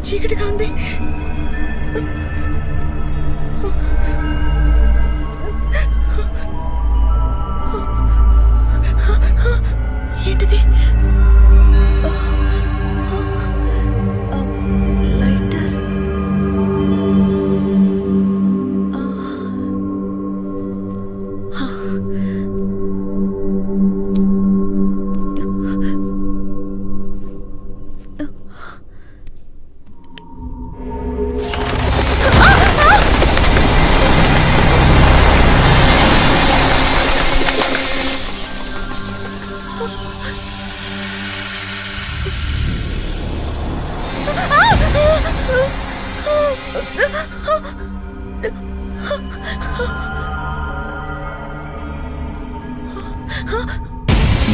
చీకటిగా ఉంది. ఏంటిది? లైటర్.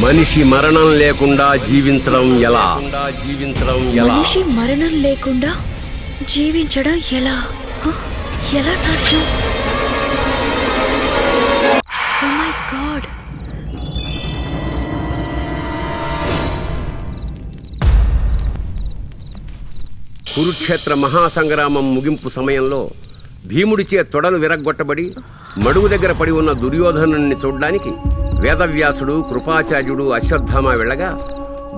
మనిషి మరణం లేకుండా జీవించడం ఎలా? మనిషి మరణం లేకుండా జీవించడం ఎలా? ఎలా సాధ్యం? Oh my God! కురుక్షేత్ర మహాసంగ్రామం ముగింపు సమయంలో భీముడిచే తొడలు విరగ్గొట్టబడి మడుగు దగ్గర పడి ఉన్న దుర్యోధనుణ్ణి చూడ్డానికి వేదవ్యాసుడు, కృపాచార్యుడు, అశ్వత్థామ వెళ్ళగా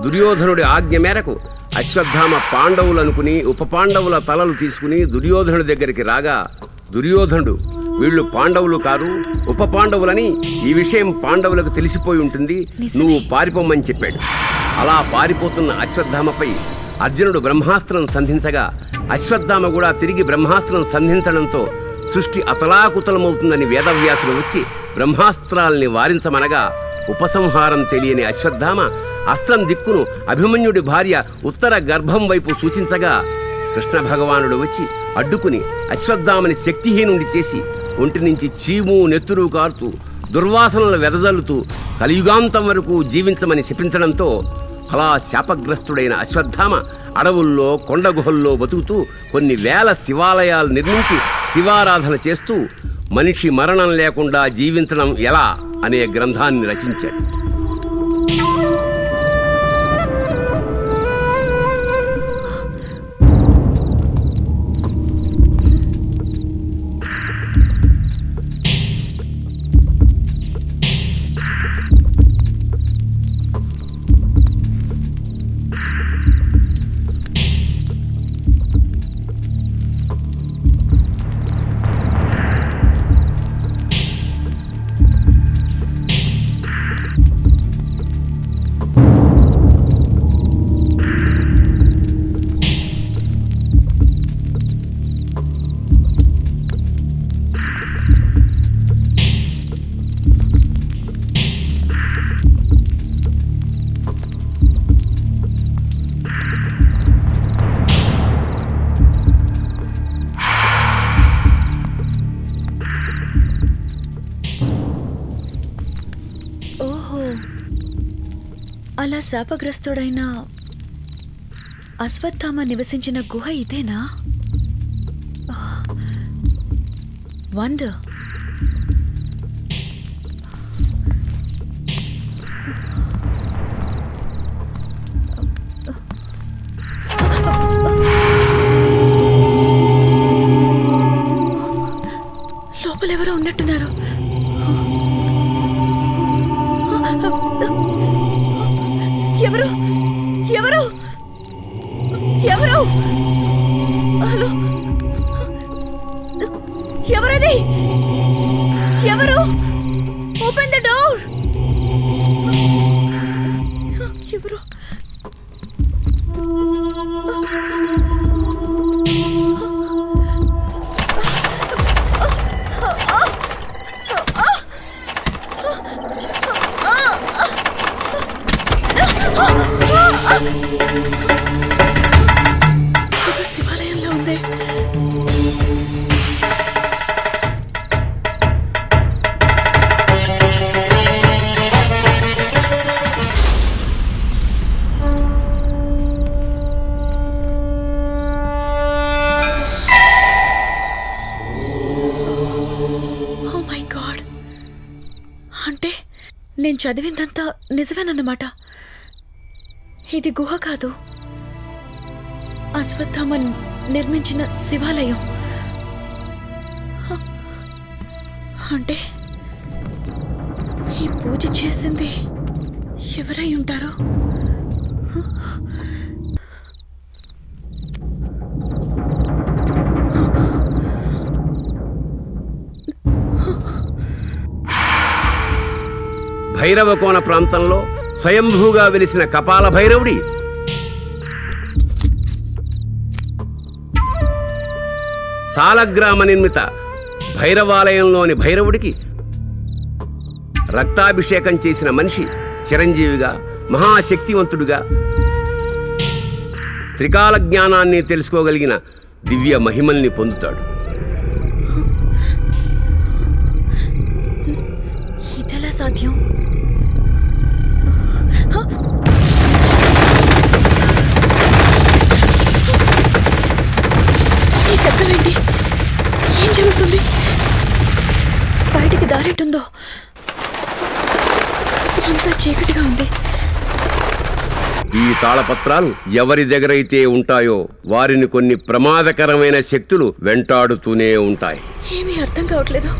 దుర్యోధనుడి ఆజ్ఞ మేరకు అశ్వత్థామ పాండవులనుకుని ఉప పాండవుల తలలు తీసుకుని దుర్యోధనుడి దగ్గరికి రాగా దుర్యోధనుడు వీళ్ళు పాండవులు కారు, ఉప పాండవులని, ఈ విషయం పాండవులకు తెలిసిపోయి ఉంటుంది, నువ్వు పారిపోమని చెప్పాడు. అలా పారిపోతున్న అశ్వత్థామపై అర్జునుడు బ్రహ్మాస్త్రం సంధించగా అశ్వత్థామ కూడా తిరిగి బ్రహ్మాస్త్రం సంధించడంతో సృష్టి అతలాకుతలమవుతుందని వేదవ్యాసుడు వచ్చి బ్రహ్మాస్త్రాల్ని వారించమనగా ఉపసంహారం తెలియని అశ్వత్థామ అస్త్రం దిక్కును అభిమన్యుడి భార్య ఉత్తర గర్భం వైపు సూచించగా కృష్ణ భగవానుడు వచ్చి అడ్డుకుని అశ్వత్థామని శక్తిహీనుడి చేసి ఒంటి నుంచి చీము నెత్తురు కారుతూ దుర్వాసనలు వెదజల్లుతూ కలియుగాంతం వరకు జీవించమని శపించడంతో అలా శాపగ్రస్తుడైన అశ్వత్థామ అడవుల్లో కొండ గుహల్లో బతుకుతూ కొన్ని వేల శివాలయాలు నిర్మించి శివారాధన చేస్తూ మనిషి మరణం లేకుండా జీవించడం ఎలా అనే గ్రంథాన్ని రచించాడు. అలా శాపగ్రస్తుడైన అశ్వత్థామ నివసించిన గుహ ఇదేనా? వండర్. లోపలెవరో ఉన్నట్టున్నారు. ఎవరు ఎవరు ఎవరు? హలో, ఎవరది? ఎవరు? Open the door. ఎవరు? శివాలయంలో ఉంది. Oh my god! అంటే నేను చదివిందంతా నిజమేనన్నమాట. ఇది గుహ కాదు, అశ్వత్థామ నిర్మించిన శివాలయం. అంటే ఈ పూజ చేసింది ఎవరై ఉంటారు? భైరవకోన ప్రాంతంలో స్వయంభూగా వెలిసిన కపాల భైరవుడి సాలగ్రామ నిర్మిత భైరవాలయంలోని భైరవుడికి రక్తాభిషేకం చేసిన మనిషి చిరంజీవిగా, మహాశక్తివంతుడిగా, త్రికాల జ్ఞానాన్ని తెలుసుకోగలిగిన దివ్య మహిమల్ని పొందుతాడు. ఇదెలా సాధ్యం? ఈ శబ్దం ఏంటి? ఏం జరుగుతుంది? బయటికి దారేటుందో? అంతా చీకటిగా ఉంది. ఈ తాళపత్రాలు ఎవరి దగ్గరైతే ఉంటాయో వారిని కొన్ని ప్రమాదకరమైన శక్తులు వెంటాడుతూనే ఉంటాయి. ఏమీ అర్థం కావట్లేదు.